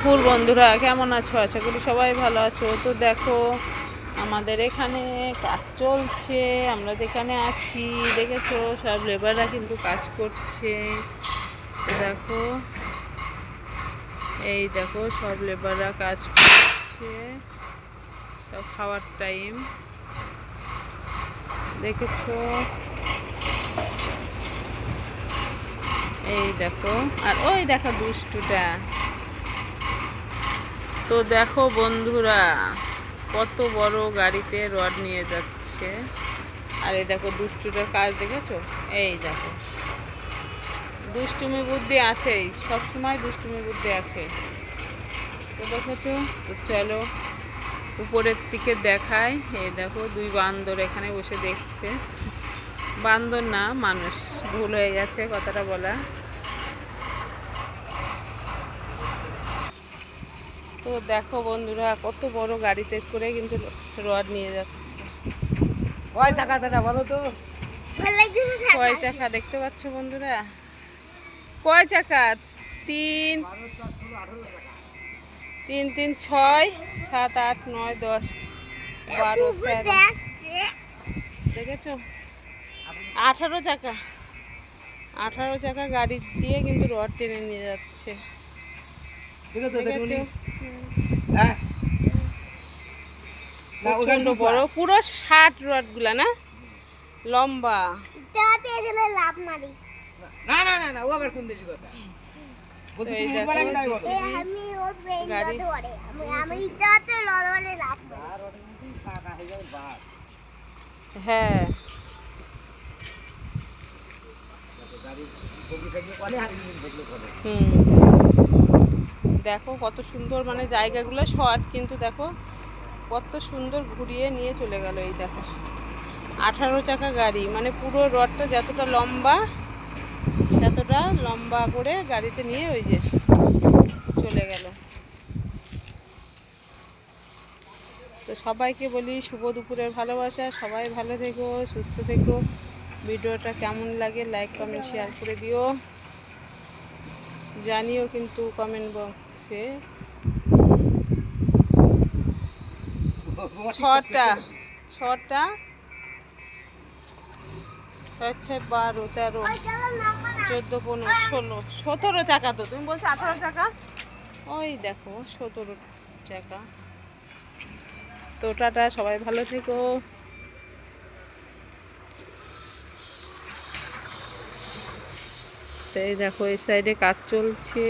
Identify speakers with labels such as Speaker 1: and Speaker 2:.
Speaker 1: দুপুর বন্ধুরা, কেমন আছো? আশা করি সবাই ভালো আছো। তো দেখো, আমাদের এখানে কাজ চলছে। আমরা যেখানে আছি দেখেছো, সব লেবাররা কিন্তু কাজ করছে। তো দেখো, এই দেখো সব লেবাররা কাজ করছে, সব খাওয়ার টাইম দেখেছো। এই দেখো, আর ওই দেখো দুষ্টুটা। তো দেখো বন্ধুরা, কত বড় গাড়িতে রড নিয়ে যাচ্ছে। আর এই দেখো দুষ্টুটার কাজ দেখেছো। এই দেখো, দুষ্টুমি বুদ্ধি আছেই, সব সময় দুষ্টুমি বুদ্ধি আছে। তো দেখেছো। তো চলো উপরের দিকে দেখায়। এই দেখো দুই বান্দর এখানে বসে দেখছে। বান্দর না, মানুষ, ভুল হয়ে গেছে কথাটা বলা। তো দেখো বন্ধুরা, কত বড় গাড়িতে করে কিন্তু রড নিয়ে যাচ্ছে।
Speaker 2: কয় টাকা দাদা বলো তো?
Speaker 1: কয় চাকা দেখতে পাচ্ছ বন্ধুরা? কয় চাকা? তিন, 3 3 6 7 8 9 10 12 13, দেখেছো? 18 চাকা, 18 চাকা গাড়ি দিয়ে কিন্তু রড টেনে নিয়ে যাচ্ছে, দেখেছো?
Speaker 2: হ্যাঁ,
Speaker 1: প্রচন্ড বড়, পুরো 60 রড গুলা না, লম্বা।
Speaker 3: লাভ মারি
Speaker 2: না না না না, ও আবার কোন দেশি কথা বলতে?
Speaker 1: এই
Speaker 2: তুমি
Speaker 1: দেখো,
Speaker 2: উঠবা নাকি তাই বলো?
Speaker 3: আমি ওর ব্রেন
Speaker 1: গাড়ি।
Speaker 3: ধরে ওরে আমি ইটাতে লড়লে লাভ মারি।
Speaker 2: আর ওটা কিন্তু টাকা হয়ে যাবে বাস।
Speaker 1: হ্যাঁ,
Speaker 2: গাড়ি বগি থাকলে করে আর ইঞ্জিন থাকলে করে।
Speaker 1: দেখো কত সুন্দর, মানে জায়গাগুলো শর্ট কিন্তু দেখো কত সুন্দর ঘুরিয়ে নিয়ে চলে গেল। এই দেখো 18 চাকা গাড়ি, মানে পুরো রডটা যতটা লম্বা সেতটা লম্বা করে গাড়িতে নিয়ে ওই যে চলে গেল। তো সবাইকে বলি শুভ দুপুরের ভালোবাসা, সবাই ভালো থেকো, সুস্থ থেকো। ভিডিওটা কেমন লাগে লাইক কমেন্ট শেয়ার করে দিও, জানিও কিন্তু কমেন্ট বক্সে। 6টা 6টা 6 6 12 13 14 15 16 17 চাকা। তো তুমি বলছো 18 চাকা, ওই দেখো 17 চাকা। তো টাটা, সবাই ভালো থেকো। তো এই দেখো এই সাইডে কাজ চলছে।